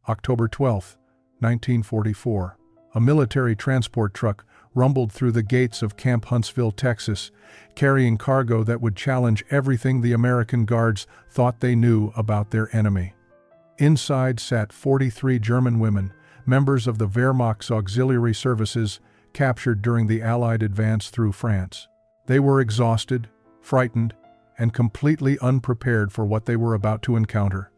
October 12, 1944. A military transport truck rumbled through the gates of Camp Huntsville, Texas, carrying cargo that would challenge everything the American guards thought they knew about their enemy. Inside sat 43 German women, members of the Wehrmacht's auxiliary services, captured during the Allied advance through France. They were exhausted, frightened, and completely unprepared for what they were about to encounter.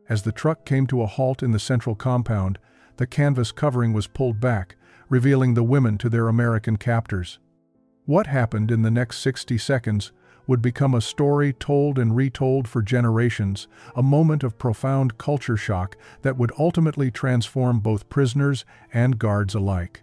As the truck came to a halt in the central compound, the canvas covering was pulled back, revealing the women to their American captors. What happened in the next 60 seconds would become a story told and retold for generations, a moment of profound culture shock that would ultimately transform both prisoners and guards alike.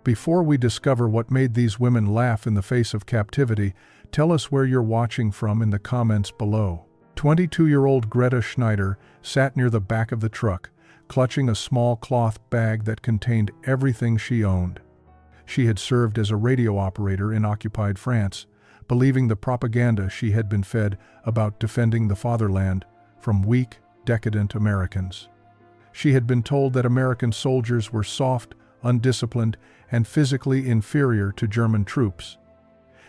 Before we discover what made these women laugh in the face of captivity, tell us where you're watching from in the comments below. 22-year-old Greta Schneider sat near the back of the truck, clutching a small cloth bag that contained everything she owned. She had served as a radio operator in occupied France, believing the propaganda she had been fed about defending the fatherland from weak, decadent Americans. She had been told that American soldiers were soft, undisciplined, and physically inferior to German troops.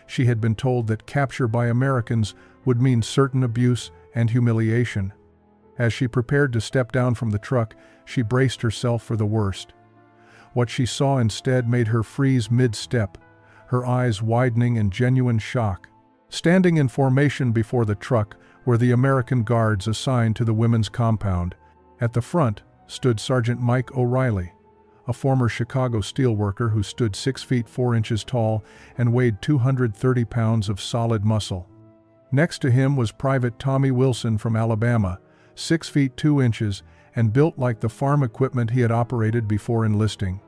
She had been told that capture by Americans would mean certain abuse and humiliation. As she prepared to step down from the truck, she braced herself for the worst. What she saw instead made her freeze mid-step, her eyes widening in genuine shock. Standing in formation before the truck were the American guards assigned to the women's compound. At the front stood Sergeant Mike O'Reilly, a former Chicago steelworker who stood 6 feet 4 inches tall and weighed 230 pounds of solid muscle. Next to him was Private Tommy Wilson from Alabama, 6 feet 2 inches, and built like the farm equipment he had operated before enlisting.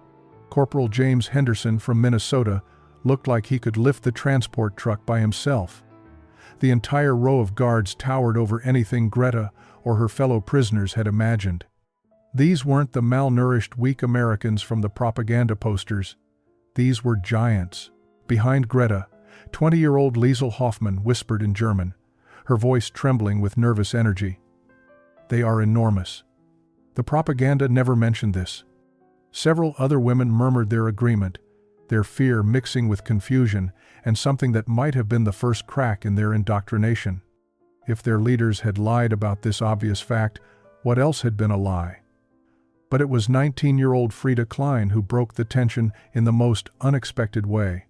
Corporal James Henderson from Minnesota looked like he could lift the transport truck by himself. The entire row of guards towered over anything Greta or her fellow prisoners had imagined. These weren't the malnourished, weak Americans from the propaganda posters. These were giants. Behind Greta, 20-year-old Liesl Hoffman whispered in German, her voice trembling with nervous energy. "They are enormous." The propaganda never mentioned this. Several other women murmured their agreement, their fear mixing with confusion and something that might have been the first crack in their indoctrination. If their leaders had lied about this obvious fact, what else had been a lie? But it was 19-year-old Frida Klein who broke the tension in the most unexpected way.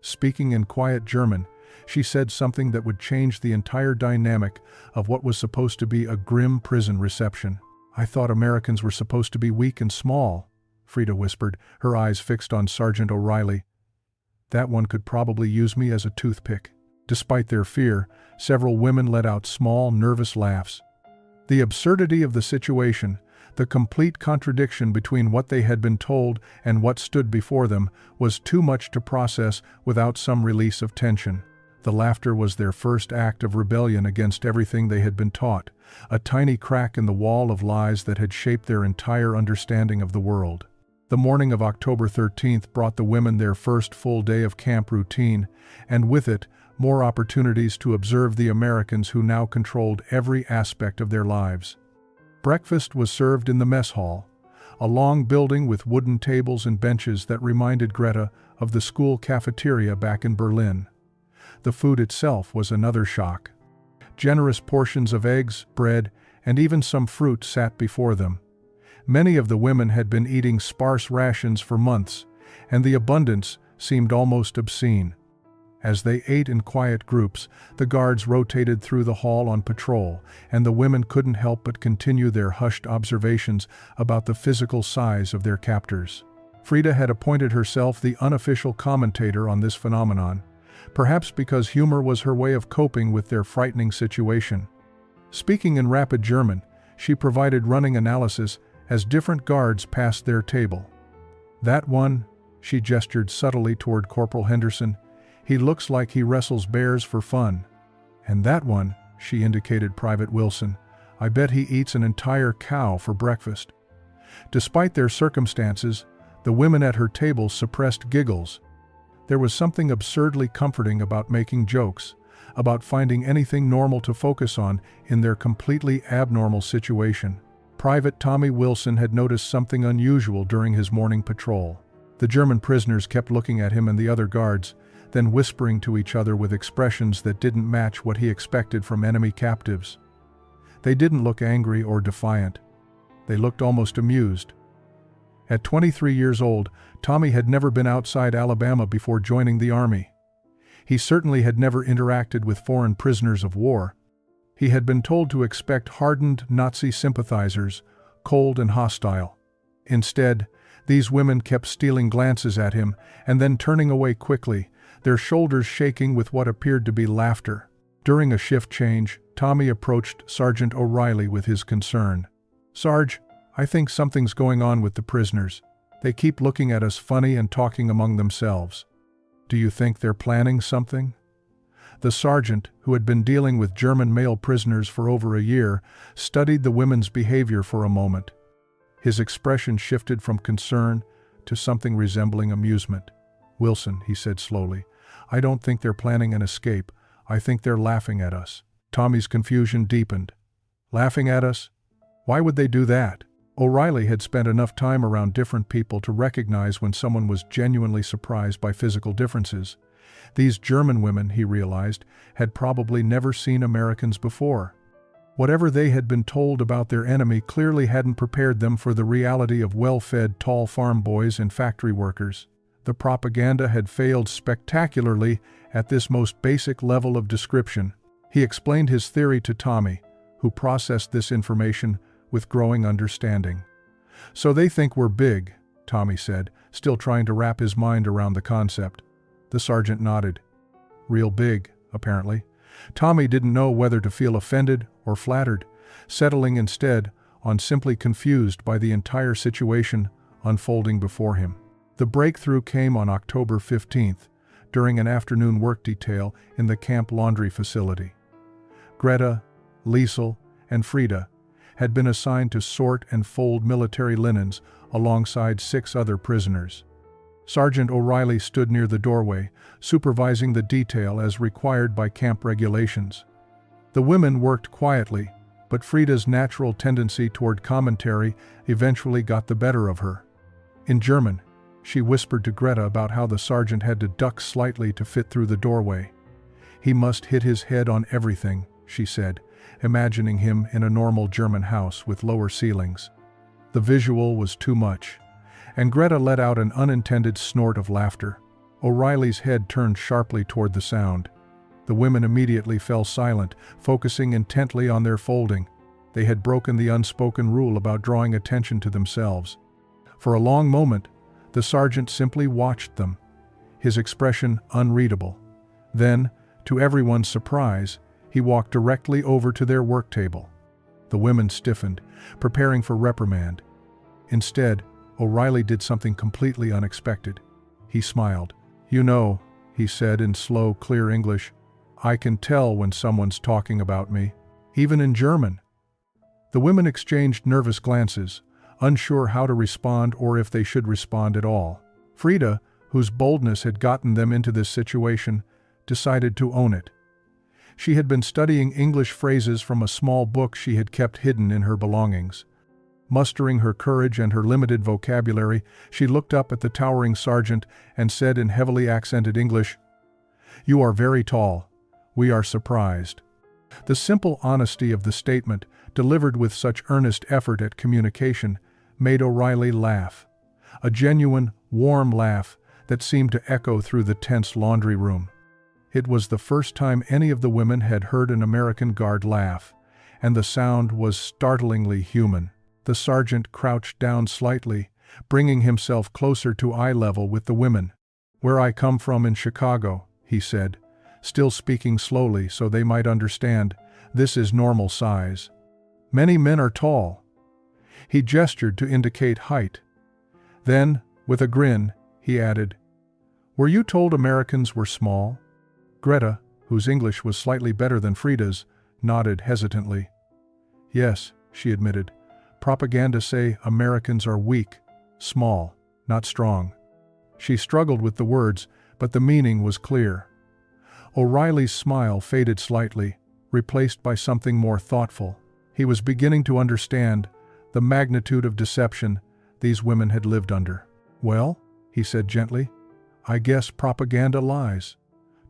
Speaking in quiet German, she said something that would change the entire dynamic of what was supposed to be a grim prison reception. "I thought Americans were supposed to be weak and small," Frida whispered, her eyes fixed on Sergeant O'Reilly. "That one could probably use me as a toothpick." Despite their fear, several women let out small, nervous laughs. The absurdity of the situation, the complete contradiction between what they had been told and what stood before them, was too much to process without some release of tension. The laughter was their first act of rebellion against everything they had been taught, a tiny crack in the wall of lies that had shaped their entire understanding of the world. The morning of October 13th brought the women their first full day of camp routine, and with it, more opportunities to observe the Americans who now controlled every aspect of their lives. Breakfast was served in the mess hall, a long building with wooden tables and benches that reminded Greta of the school cafeteria back in Berlin. The food itself was another shock. Generous portions of eggs, bread, and even some fruit sat before them. Many of the women had been eating sparse rations for months, and the abundance seemed almost obscene. As they ate in quiet groups, the guards rotated through the hall on patrol, and the women couldn't help but continue their hushed observations about the physical size of their captors. Frida had appointed herself the unofficial commentator on this phenomenon, perhaps because humor was her way of coping with their frightening situation. Speaking in rapid German, she provided running analysis as different guards passed their table. "That one," she gestured subtly toward Corporal Henderson, "he looks like he wrestles bears for fun. And that one," she indicated Private Wilson, "I bet he eats an entire cow for breakfast." Despite their circumstances, the women at her table suppressed giggles. There was something absurdly comforting about making jokes, about finding anything normal to focus on in their completely abnormal situation. Private Tommy Wilson had noticed something unusual during his morning patrol. The German prisoners kept looking at him and the other guards, then whispering to each other with expressions that didn't match what he expected from enemy captives. They didn't look angry or defiant. They looked almost amused. At 23 years old, Tommy had never been outside Alabama before joining the Army. He certainly had never interacted with foreign prisoners of war. He had been told to expect hardened Nazi sympathizers, cold and hostile. Instead, these women kept stealing glances at him and then turning away quickly, their shoulders shaking with what appeared to be laughter. During a shift change, Tommy approached Sergeant O'Reilly with his concern. "Sarge, I think something's going on with the prisoners. They keep looking at us funny and talking among themselves. Do you think they're planning something?" The sergeant, who had been dealing with German male prisoners for over a year, studied the women's behavior for a moment. His expression shifted from concern to something resembling amusement. "Wilson," he said slowly, "I don't think they're planning an escape. I think they're laughing at us." Tommy's confusion deepened. "Laughing at us? Why would they do that?" O'Reilly had spent enough time around different people to recognize when someone was genuinely surprised by physical differences. These German women, he realized, had probably never seen Americans before. Whatever they had been told about their enemy clearly hadn't prepared them for the reality of well-fed, tall farm boys and factory workers. The propaganda had failed spectacularly at this most basic level of description. He explained his theory to Tommy, who processed this information with growing understanding. "So they think we're big," Tommy said, still trying to wrap his mind around the concept. The sergeant nodded. "Real big, apparently." Tommy didn't know whether to feel offended or flattered, settling instead on simply confused by the entire situation unfolding before him. The breakthrough came on October 15th, during an afternoon work detail in the camp laundry facility. Greta, Liesel, and Frida had been assigned to sort and fold military linens alongside 6 other prisoners. Sergeant O'Reilly stood near the doorway, supervising the detail as required by camp regulations. The women worked quietly, but Frida's natural tendency toward commentary eventually got the better of her. In German, she whispered to Greta about how the sergeant had to duck slightly to fit through the doorway. "He must hit his head on everything," she said, imagining him in a normal German house with lower ceilings. The visual was too much, and Greta let out an unintended snort of laughter. O'Reilly's head turned sharply toward the sound. The women immediately fell silent, focusing intently on their folding. They had broken the unspoken rule about drawing attention to themselves. For a long moment, the sergeant simply watched them, his expression unreadable. Then, to everyone's surprise, he walked directly over to their work table. The women stiffened, preparing for reprimand. Instead, O'Reilly did something completely unexpected. He smiled. "You know," he said in slow, clear English, "I can tell when someone's talking about me, even in German." The women exchanged nervous glances, unsure how to respond or if they should respond at all. Frida, whose boldness had gotten them into this situation, decided to own it. She had been studying English phrases from a small book she had kept hidden in her belongings. Mustering her courage and her limited vocabulary, she looked up at the towering sergeant and said in heavily accented English, "You are very tall. We are surprised." The simple honesty of the statement, delivered with such earnest effort at communication, made O'Reilly laugh. A genuine, warm laugh that seemed to echo through the tense laundry room. It was the first time any of the women had heard an American guard laugh, and the sound was startlingly human. The sergeant crouched down slightly, bringing himself closer to eye level with the women. "Where I come from in Chicago," he said, still speaking slowly so they might understand, "this is normal size. Many men are tall." He gestured to indicate height. Then, with a grin, he added, "Were you told Americans were small?" Greta, whose English was slightly better than Frida's, nodded hesitantly. "Yes," she admitted. "Propaganda say Americans are weak, small, not strong." She struggled with the words, but the meaning was clear. O'Reilly's smile faded slightly, replaced by something more thoughtful. He was beginning to understand, The magnitude of deception these women had lived under. "Well," he said gently, "I guess propaganda lies."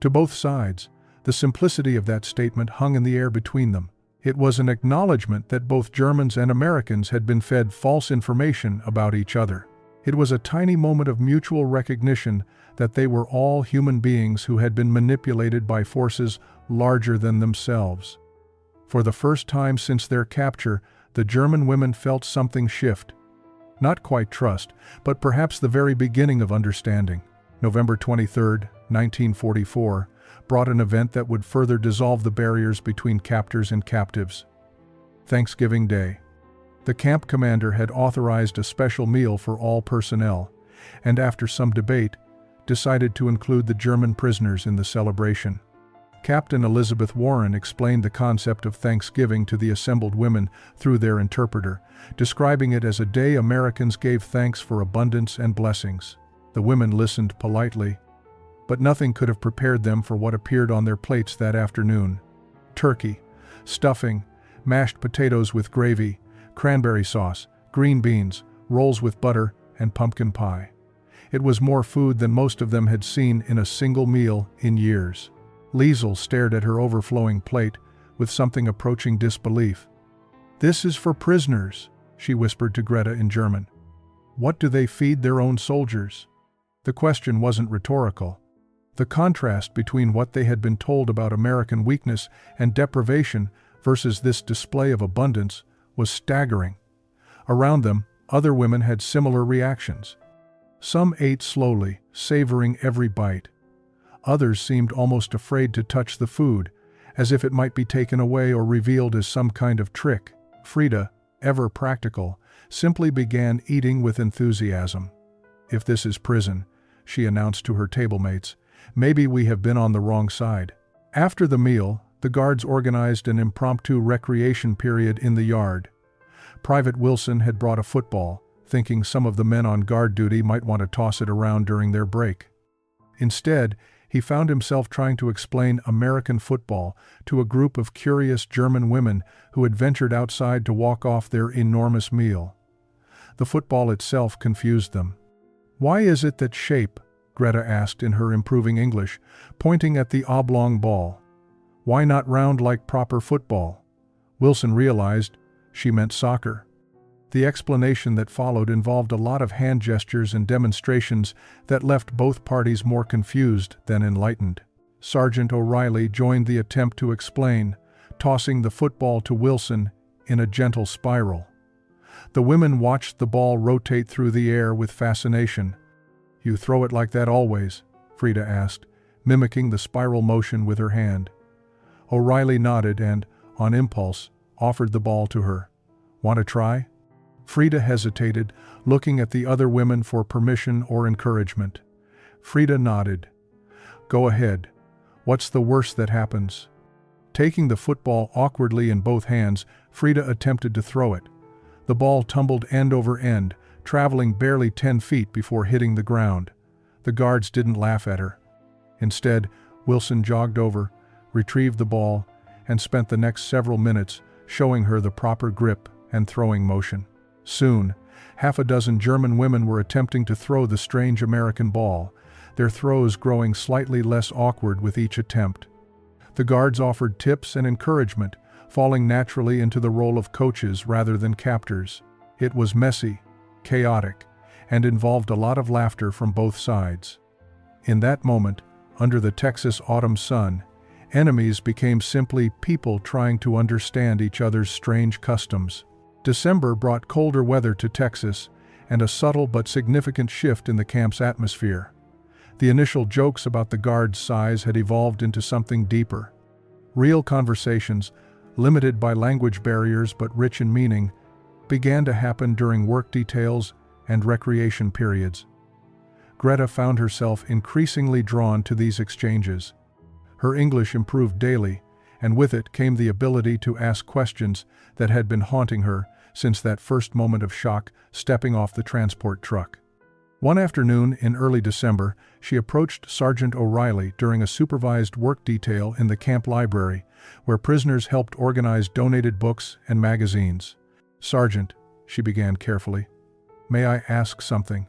To both sides, the simplicity of that statement hung in the air between them. It was an acknowledgement that both Germans and Americans had been fed false information about each other. It was a tiny moment of mutual recognition that they were all human beings who had been manipulated by forces larger than themselves. For the first time since their capture, the German women felt something shift. Not quite trust, but perhaps the very beginning of understanding. November 23, 1944, brought an event that would further dissolve the barriers between captors and captives. Thanksgiving Day. The camp commander had authorized a special meal for all personnel, and after some debate, decided to include the German prisoners in the celebration. Captain Elizabeth Warren explained the concept of Thanksgiving to the assembled women through their interpreter, describing it as a day Americans gave thanks for abundance and blessings. The women listened politely, but nothing could have prepared them for what appeared on their plates that afternoon. Turkey, stuffing, mashed potatoes with gravy, cranberry sauce, green beans, rolls with butter, and pumpkin pie. It was more food than most of them had seen in a single meal in years. Liesel stared at her overflowing plate with something approaching disbelief. "This is for prisoners," she whispered to Greta in German. "What do they feed their own soldiers?" The question wasn't rhetorical. The contrast between what they had been told about American weakness and deprivation versus this display of abundance was staggering. Around them, other women had similar reactions. Some ate slowly, savoring every bite. Others seemed almost afraid to touch the food, as if it might be taken away or revealed as some kind of trick. Frida, ever practical, simply began eating with enthusiasm. "If this is prison," she announced to her tablemates, "maybe we have been on the wrong side." After the meal, the guards organized an impromptu recreation period in the yard. Private Wilson had brought a football, thinking some of the men on guard duty might want to toss it around during their break. Instead, he found himself trying to explain American football to a group of curious German women who had ventured outside to walk off their enormous meal. The football itself confused them. "Why is it that shape?" Greta asked in her improving English, pointing at the oblong ball. "Why not round like proper football?" Wilson realized she meant soccer. The explanation that followed involved a lot of hand gestures and demonstrations that left both parties more confused than enlightened. Sergeant O'Reilly joined the attempt to explain, tossing the football to Wilson in a gentle spiral. The women watched the ball rotate through the air with fascination. "You throw it like that always?" Frida asked, mimicking the spiral motion with her hand. O'Reilly nodded and, on impulse, offered the ball to her. "Want to try?" Frida hesitated, looking at the other women for permission or encouragement. Frida nodded. "Go ahead. What's the worst that happens?" Taking the football awkwardly in both hands, Frida attempted to throw it. The ball tumbled end over end, traveling barely 10 feet before hitting the ground. The guards didn't laugh at her. Instead, Wilson jogged over, retrieved the ball, and spent the next several minutes showing her the proper grip and throwing motion. Soon, half a dozen German women were attempting to throw the strange American ball, their throws growing slightly less awkward with each attempt. The guards offered tips and encouragement, falling naturally into the role of coaches rather than captors. It was messy, chaotic, and involved a lot of laughter from both sides. In that moment, under the Texas autumn sun, enemies became simply people trying to understand each other's strange customs. December brought colder weather to Texas and a subtle but significant shift in the camp's atmosphere. The initial jokes about the guard's size had evolved into something deeper. Real conversations, limited by language barriers but rich in meaning, began to happen during work details and recreation periods. Greta found herself increasingly drawn to these exchanges. Her English improved daily, and with it came the ability to ask questions that had been haunting her since that first moment of shock stepping off the transport truck. One afternoon in early December, she approached Sergeant O'Reilly during a supervised work detail in the camp library, where prisoners helped organize donated books and magazines. "Sergeant," she began carefully. "May I ask something?"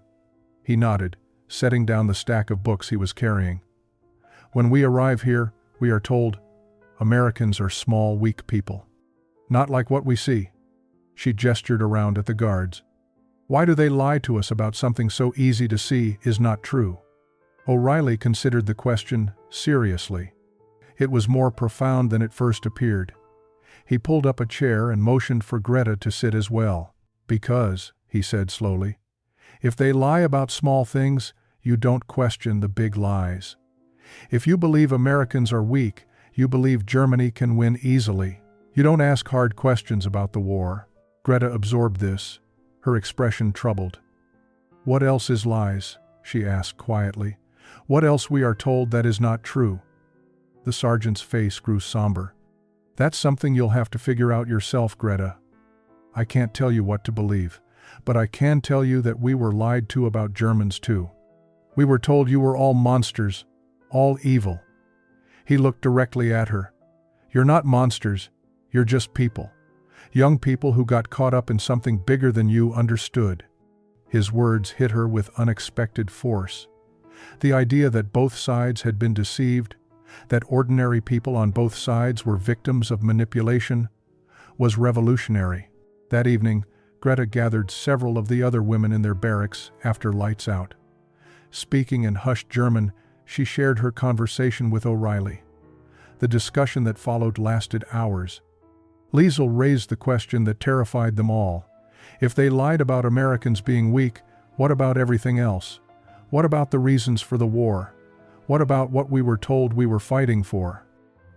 He nodded, setting down the stack of books he was carrying. "When we arrive here, we are told Americans are small, weak people. Not like what we see." She gestured around at the guards. "Why do they lie to us about something so easy to see is not true?" O'Reilly considered the question seriously. It was more profound than it first appeared. He pulled up a chair and motioned for Greta to sit as well. "Because," he said slowly, "if they lie about small things, you don't question the big lies. If you believe Americans are weak, you believe Germany can win easily. You don't ask hard questions about the war." Greta absorbed this, her expression troubled. "What else is lies?" she asked quietly. "What else we are told that is not true?" The sergeant's face grew somber. "That's something you'll have to figure out yourself, Greta. I can't tell you what to believe, but I can tell you that we were lied to about Germans too. We were told you were all monsters, all evil." He looked directly at her. "You're not monsters, you're just people. Young people who got caught up in something bigger than you understood." His words hit her with unexpected force. The idea that both sides had been deceived, that ordinary people on both sides were victims of manipulation, was revolutionary. That evening, Greta gathered several of the other women in their barracks after lights out. Speaking in hushed German, she shared her conversation with O'Reilly. The discussion that followed lasted hours. Liesl raised the question that terrified them all. If they lied about Americans being weak, what about everything else? What about the reasons for the war? What about what we were told we were fighting for?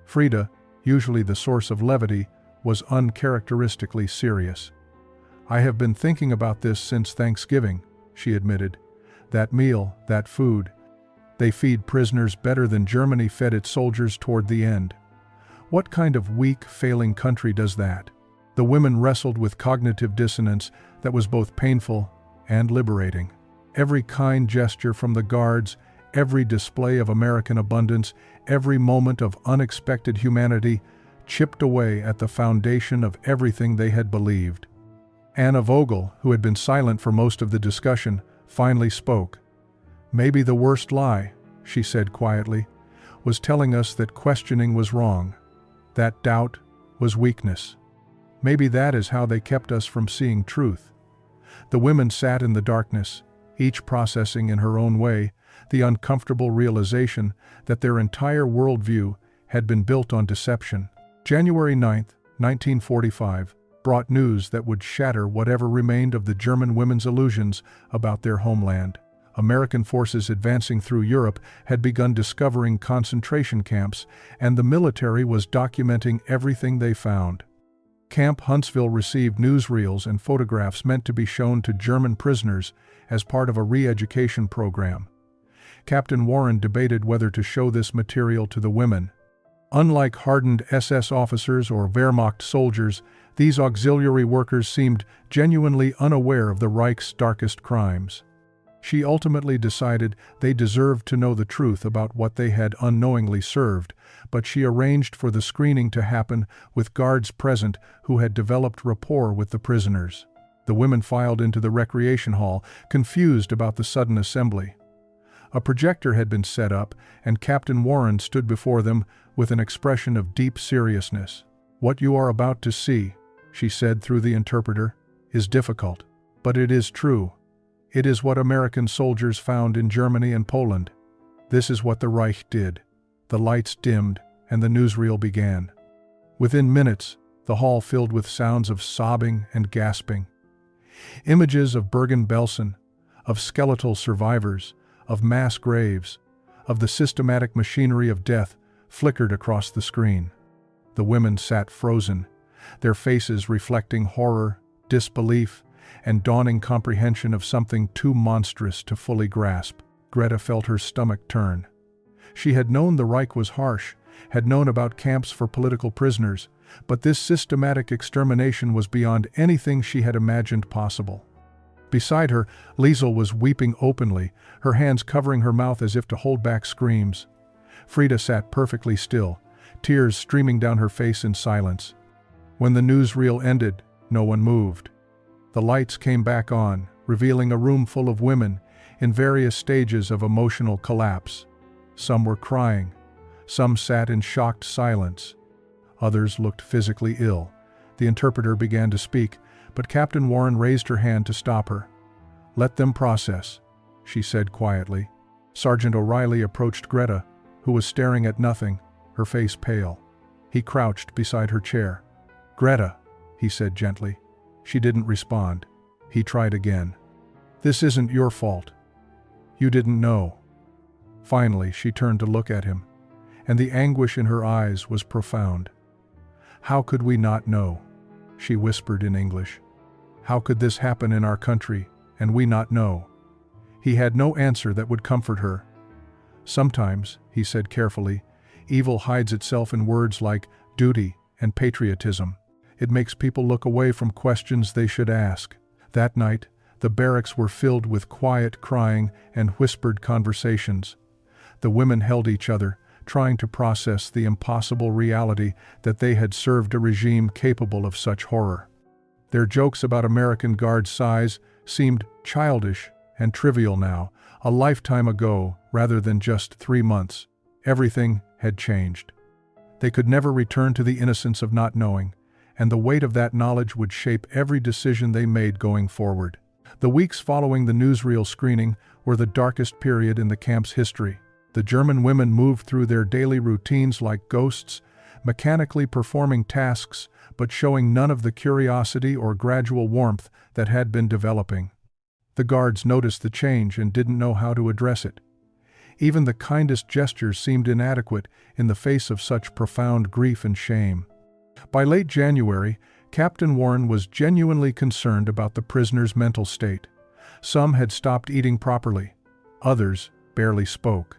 Frida, usually the source of levity, was uncharacteristically serious. "I have been thinking about this since Thanksgiving," she admitted. "That meal, that food. They feed prisoners better than Germany fed its soldiers toward the end. What kind of weak, failing country does that?" The women wrestled with cognitive dissonance that was both painful and liberating. Every kind gesture from the guards, every display of American abundance, every moment of unexpected humanity chipped away at the foundation of everything they had believed. Anna Vogel, who had been silent for most of the discussion, finally spoke. "Maybe the worst lie," she said quietly, "was telling us that questioning was wrong, that doubt was weakness. Maybe that is how they kept us from seeing truth." The women sat in the darkness, each processing in her own way the uncomfortable realization that their entire worldview had been built on deception. January 9, 1945, brought news that would shatter whatever remained of the German women's illusions about their homeland. American forces advancing through Europe had begun discovering concentration camps, and the military was documenting everything they found. Camp Huntsville received newsreels and photographs meant to be shown to German prisoners as part of a re-education program. Captain Warren debated whether to show this material to the women. Unlike hardened SS officers or Wehrmacht soldiers, these auxiliary workers seemed genuinely unaware of the Reich's darkest crimes. She ultimately decided they deserved to know the truth about what they had unknowingly served, but she arranged for the screening to happen with guards present who had developed rapport with the prisoners. The women filed into the recreation hall, confused about the sudden assembly. A projector had been set up, and Captain Warren stood before them with an expression of deep seriousness. "What you are about to see," she said through the interpreter, "is difficult, but it is true. It is what American soldiers found in Germany and Poland. This is what the Reich did." The lights dimmed, and the newsreel began. Within minutes, the hall filled with sounds of sobbing and gasping. Images of Bergen-Belsen, of skeletal survivors, of mass graves, of the systematic machinery of death flickered across the screen. The women sat frozen, their faces reflecting horror, disbelief, and dawning comprehension of something too monstrous to fully grasp. Greta felt her stomach turn. She had known the Reich was harsh, had known about camps for political prisoners, but this systematic extermination was beyond anything she had imagined possible. Beside her, Liesl was weeping openly, her hands covering her mouth as if to hold back screams. Frida sat perfectly still, tears streaming down her face in silence. When the newsreel ended, no one moved. The lights came back on, revealing a room full of women in various stages of emotional collapse. Some were crying. Some sat in shocked silence. Others looked physically ill. The interpreter began to speak, but Captain Warren raised her hand to stop her. "Let them process," she said quietly. Sergeant O'Reilly approached Greta, who was staring at nothing, her face pale. He crouched beside her chair. "Greta," he said gently. She didn't respond. He tried again. "This isn't your fault. You didn't know." Finally, she turned to look at him, and the anguish in her eyes was profound. "How could we not know?" she whispered in English. "How could this happen in our country, and we not know?" He had no answer that would comfort her. "Sometimes," he said carefully, "evil hides itself in words like duty and patriotism. It makes people look away from questions they should ask." That night, the barracks were filled with quiet crying and whispered conversations. The women held each other, trying to process the impossible reality that they had served a regime capable of such horror. Their jokes about American Guard size seemed childish and trivial now, a lifetime ago rather than just 3 months. Everything had changed. They could never return to the innocence of not knowing, and the weight of that knowledge would shape every decision they made going forward. The weeks following the newsreel screening were the darkest period in the camp's history. The German women moved through their daily routines like ghosts, mechanically performing tasks but showing none of the curiosity or gradual warmth that had been developing. The guards noticed the change and didn't know how to address it. Even the kindest gestures seemed inadequate in the face of such profound grief and shame. By late January, Captain Warren was genuinely concerned about the prisoners' mental state. Some had stopped eating properly. Others barely spoke.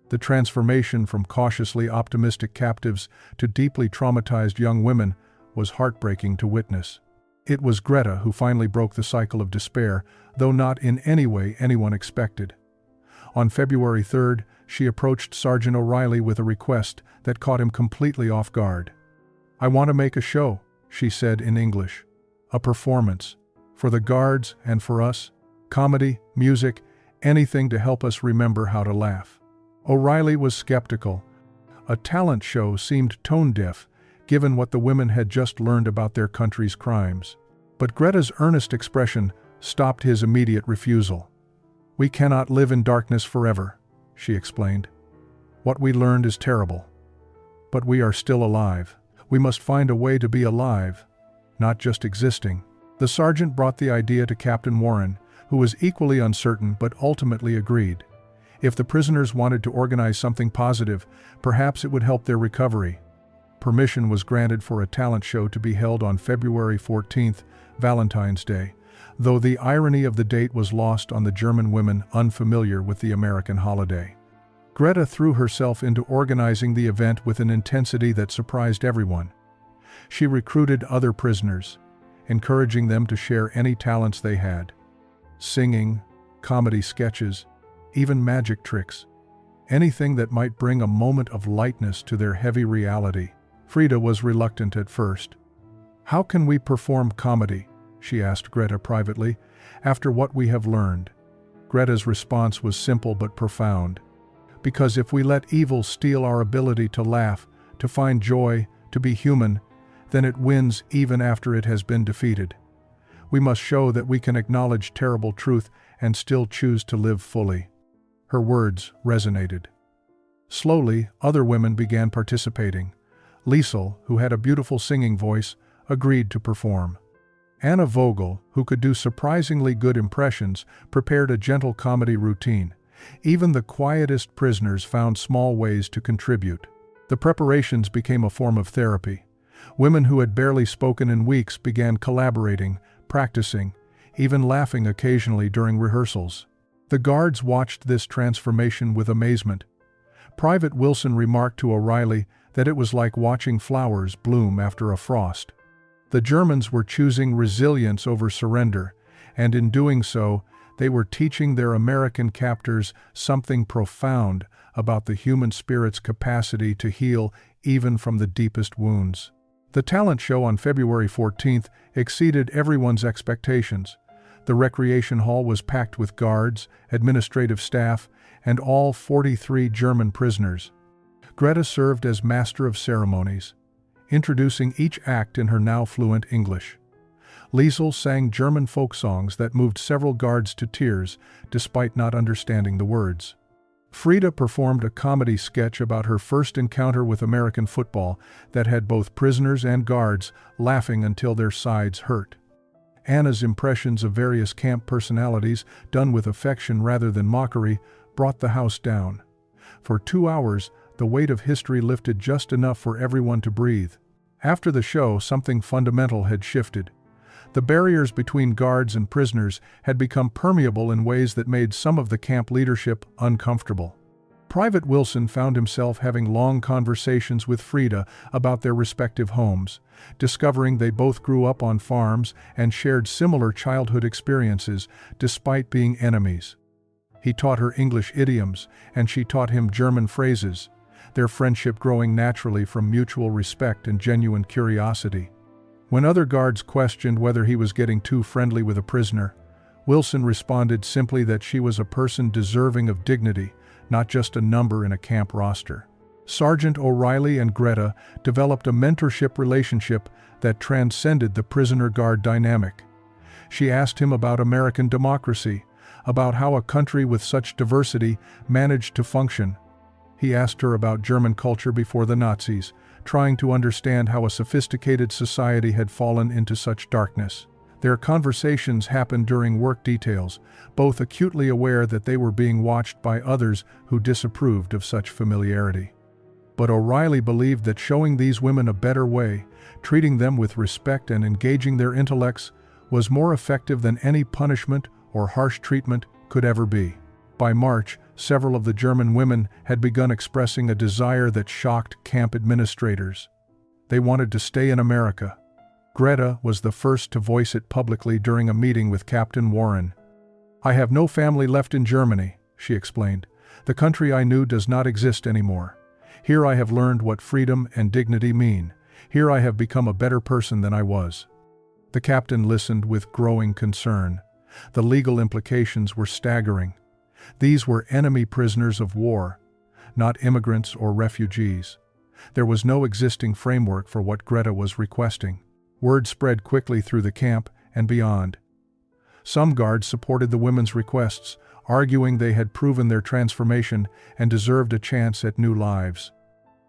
The transformation from cautiously optimistic captives to deeply traumatized young women was heartbreaking to witness. It was Greta who finally broke the cycle of despair, though not in any way anyone expected. On February 3rd, she approached Sergeant O'Reilly with a request that caught him completely off guard. "I want to make a show," she said in English. "A performance. For the guards and for us. Comedy, music, anything to help us remember how to laugh." O'Reilly was skeptical. A talent show seemed tone-deaf, given what the women had just learned about their country's crimes. But Greta's earnest expression stopped his immediate refusal. "We cannot live in darkness forever," she explained. "What we learned is terrible. But we are still alive. We must find a way to be alive, not just existing." The sergeant brought the idea to Captain Warren, who was equally uncertain but ultimately agreed. If the prisoners wanted to organize something positive, perhaps it would help their recovery. Permission was granted for a talent show to be held on February 14th, Valentine's Day, though the irony of the date was lost on the German women unfamiliar with the American holiday. Greta threw herself into organizing the event with an intensity that surprised everyone. She recruited other prisoners, encouraging them to share any talents they had. Singing, comedy sketches, even magic tricks. Anything that might bring a moment of lightness to their heavy reality. Frida was reluctant at first. "How can we perform comedy?" she asked Greta privately, "after what we have learned." Greta's response was simple but profound. "Because if we let evil steal our ability to laugh, to find joy, to be human, then it wins even after it has been defeated. We must show that we can acknowledge terrible truth and still choose to live fully." Her words resonated. Slowly, other women began participating. Liesel, who had a beautiful singing voice, agreed to perform. Anna Vogel, who could do surprisingly good impressions, prepared a gentle comedy routine. Even the quietest prisoners found small ways to contribute. The preparations became a form of therapy. Women who had barely spoken in weeks began collaborating, practicing, even laughing occasionally during rehearsals. The guards watched this transformation with amazement. Private Wilson remarked to O'Reilly that it was like watching flowers bloom after a frost. The Germans were choosing resilience over surrender, and in doing so, they were teaching their American captors something profound about the human spirit's capacity to heal even from the deepest wounds. The talent show on February 14th exceeded everyone's expectations. The recreation hall was packed with guards, administrative staff, and all 43 German prisoners. Greta served as master of ceremonies, introducing each act in her now fluent English. Liesel sang German folk songs that moved several guards to tears, despite not understanding the words. Frida performed a comedy sketch about her first encounter with American football that had both prisoners and guards laughing until their sides hurt. Anna's impressions of various camp personalities, done with affection rather than mockery, brought the house down. For 2 hours, the weight of history lifted just enough for everyone to breathe. After the show, something fundamental had shifted. The barriers between guards and prisoners had become permeable in ways that made some of the camp leadership uncomfortable. Private Wilson found himself having long conversations with Frida about their respective homes, discovering they both grew up on farms and shared similar childhood experiences despite being enemies. He taught her English idioms, and she taught him German phrases, their friendship growing naturally from mutual respect and genuine curiosity. When other guards questioned whether he was getting too friendly with a prisoner, Wilson responded simply that she was a person deserving of dignity, not just a number in a camp roster. Sergeant O'Reilly and Greta developed a mentorship relationship that transcended the prisoner-guard dynamic. She asked him about American democracy, about how a country with such diversity managed to function. He asked her about German culture before the Nazis, trying to understand how a sophisticated society had fallen into such darkness. Their conversations happened during work details, both acutely aware that they were being watched by others who disapproved of such familiarity. But O'Reilly believed that showing these women a better way, treating them with respect and engaging their intellects, was more effective than any punishment or harsh treatment could ever be. By March, several of the German women had begun expressing a desire that shocked camp administrators. They wanted to stay in America. Greta was the first to voice it publicly during a meeting with Captain Warren. "I have no family left in Germany," she explained. "The country I knew does not exist anymore. Here I have learned what freedom and dignity mean. Here I have become a better person than I was." The captain listened with growing concern. The legal implications were staggering. These were enemy prisoners of war, not immigrants or refugees. There was no existing framework for what Greta was requesting. Word spread quickly through the camp and beyond. Some guards supported the women's requests, arguing they had proven their transformation and deserved a chance at new lives.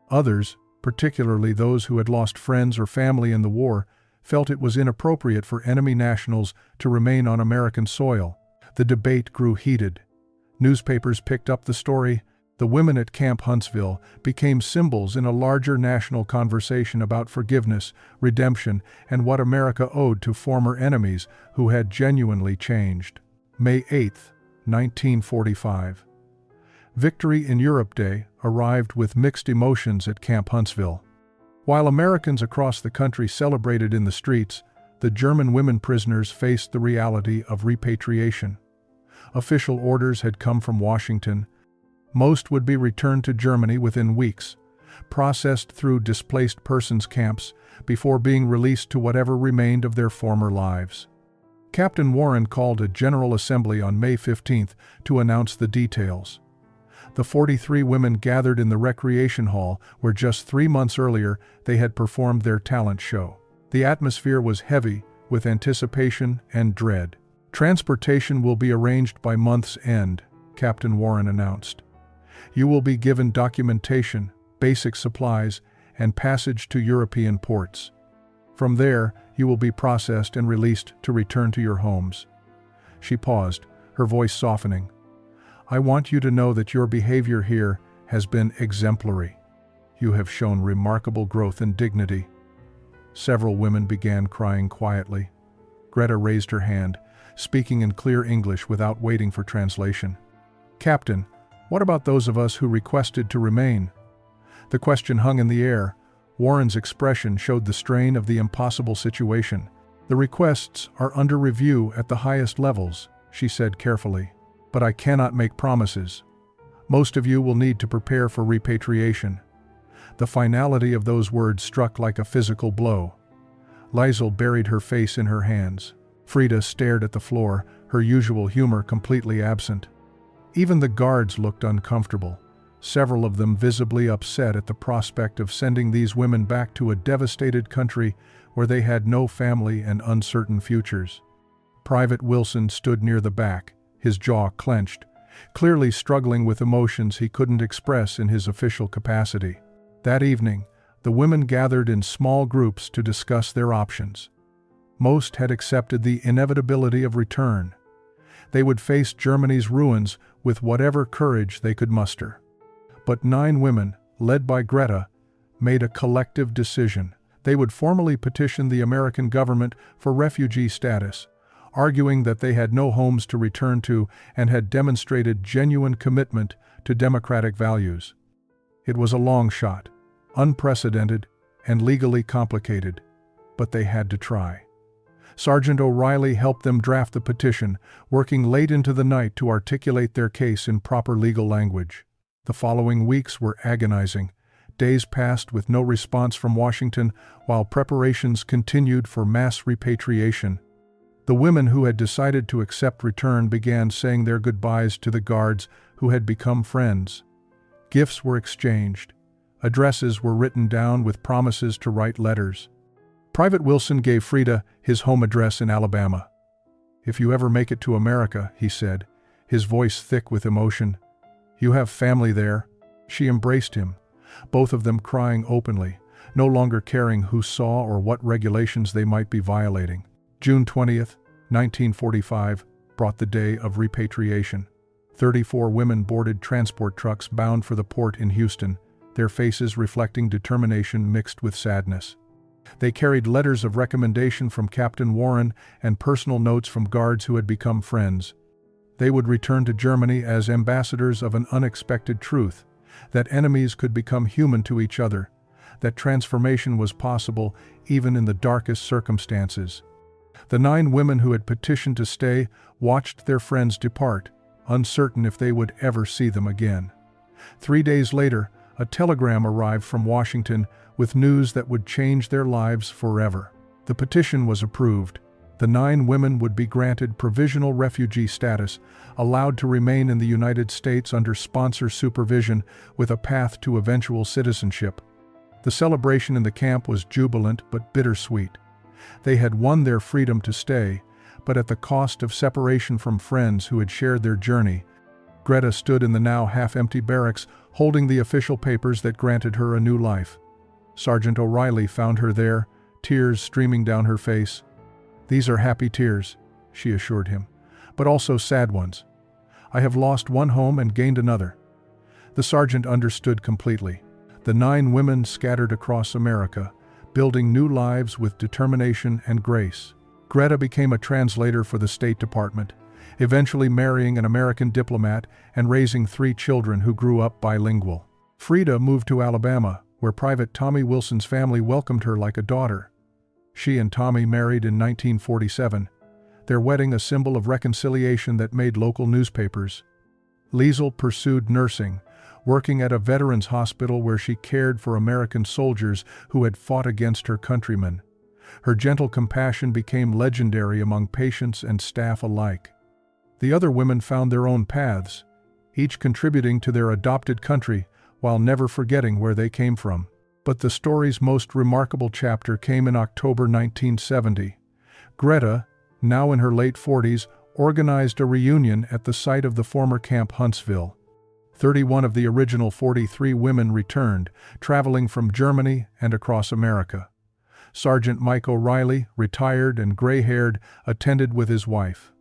Others, particularly those who had lost friends or family in the war, felt it was inappropriate for enemy nationals to remain on American soil. The debate grew heated. Newspapers picked up the story. The women at Camp Huntsville became symbols in a larger national conversation about forgiveness, redemption, and what America owed to former enemies who had genuinely changed. May 8, 1945. Victory in Europe Day arrived with mixed emotions at Camp Huntsville. While Americans across the country celebrated in the streets, the German women prisoners faced the reality of repatriation. Official orders had come from Washington. Most would be returned to Germany within weeks, processed through displaced persons camps before being released to whatever remained of their former lives. Captain Warren called a General Assembly on May 15th to announce the details. The 43 women gathered in the recreation hall where just 3 months earlier they had performed their talent show. The atmosphere was heavy with anticipation and dread. "Transportation will be arranged by month's end," Captain Warren announced. "You will be given documentation, basic supplies, and passage to European ports. From there, you will be processed and released to return to your homes." She paused, her voice softening. "I want you to know that your behavior here has been exemplary. You have shown remarkable growth and dignity." Several women began crying quietly. Greta raised her hand, speaking in clear English without waiting for translation. "Captain, what about those of us who requested to remain?" The question hung in the air. Warren's expression showed the strain of the impossible situation. "The requests are under review at the highest levels," she said carefully. "But I cannot make promises. Most of you will need to prepare for repatriation. The finality of those words struck like a physical blow. Liesl buried her face in her hands. Frida stared at the floor, her usual humor completely absent. Even the guards looked uncomfortable, several of them visibly upset at the prospect of sending these women back to a devastated country where they had no family and uncertain futures. Private Wilson stood near the back, his jaw clenched, clearly struggling with emotions he couldn't express in his official capacity. That evening, the women gathered in small groups to discuss their options. Most had accepted the inevitability of return. They would face Germany's ruins with whatever courage they could muster. But 9 women, led by Greta, made a collective decision. They would formally petition the American government for refugee status, arguing that they had no homes to return to and had demonstrated genuine commitment to democratic values. It was a long shot, unprecedented, and legally complicated, but they had to try. Sergeant O'Reilly helped them draft the petition, working late into the night to articulate their case in proper legal language. The following weeks were agonizing. Days passed with no response from Washington while preparations continued for mass repatriation. The women who had decided to accept return began saying their goodbyes to the guards who had become friends. Gifts were exchanged. Addresses were written down with promises to write letters. Private Wilson gave Frida his home address in Alabama. "If you ever make it to America," he said, his voice thick with emotion, "you have family there." She embraced him, both of them crying openly, no longer caring who saw or what regulations they might be violating. June 20th, 1945, brought the day of repatriation. 34 women boarded transport trucks bound for the port in Houston, their faces reflecting determination mixed with sadness. They carried letters of recommendation from Captain Warren and personal notes from guards who had become friends. They would return to Germany as ambassadors of an unexpected truth, that enemies could become human to each other, that transformation was possible even in the darkest circumstances. The 9 women who had petitioned to stay watched their friends depart, uncertain if they would ever see them again. 3 days later, a telegram arrived from Washington with news that would change their lives forever. The petition was approved. The 9 women would be granted provisional refugee status, allowed to remain in the United States under sponsor supervision with a path to eventual citizenship. The celebration in the camp was jubilant but bittersweet. They had won their freedom to stay, but at the cost of separation from friends who had shared their journey. Greta stood in the now half-empty barracks, holding the official papers that granted her a new life. Sergeant O'Reilly found her there, tears streaming down her face. "These are happy tears," she assured him, "but also sad ones. I have lost one home and gained another." The sergeant understood completely. The 9 women scattered across America, building new lives with determination and grace. Greta became a translator for the State Department, eventually marrying an American diplomat and raising 3 children who grew up bilingual. Frida moved to Alabama, where Private Tommy Wilson's family welcomed her like a daughter. She and Tommy married in 1947, their wedding a symbol of reconciliation that made local newspapers. Liesl pursued nursing, working at a veterans hospital where she cared for American soldiers who had fought against her countrymen. Her gentle compassion became legendary among patients and staff alike. The other women found their own paths, each contributing to their adopted country while never forgetting where they came from. But the story's most remarkable chapter came in October 1970. Greta, now in her late 40s, organized a reunion at the site of the former Camp Huntsville. 31 of the original 43 women returned, traveling from Germany and across America. Sergeant Mike O'Reilly, retired and gray-haired, attended with his wife.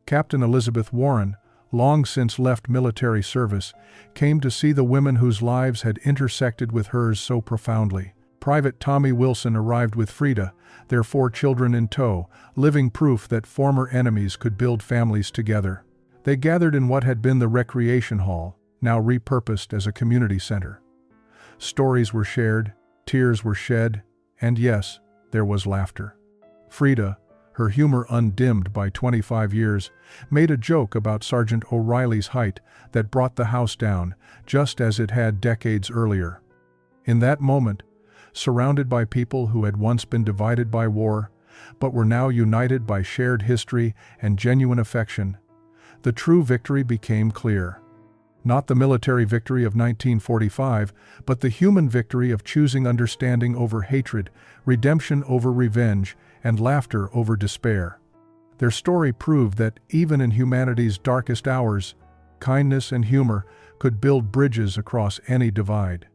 Captain Elizabeth Warren, long since left military service, came to see the women whose lives had intersected with hers so profoundly. Private Tommy Wilson arrived with Frida, their 4 children in tow, living proof that former enemies could build families together. They gathered in what had been the recreation hall, now repurposed as a community center. Stories were shared, tears were shed, and yes, there was laughter. Frida, her humor undimmed by 25 years, made a joke about Sergeant O'Reilly's height that brought the house down, just as it had decades earlier. In that moment, surrounded by people who had once been divided by war, but were now united by shared history and genuine affection, the true victory became clear. Not the military victory of 1945, but the human victory of choosing understanding over hatred, redemption over revenge, and laughter over despair. Their story proved that even in humanity's darkest hours, kindness and humor could build bridges across any divide.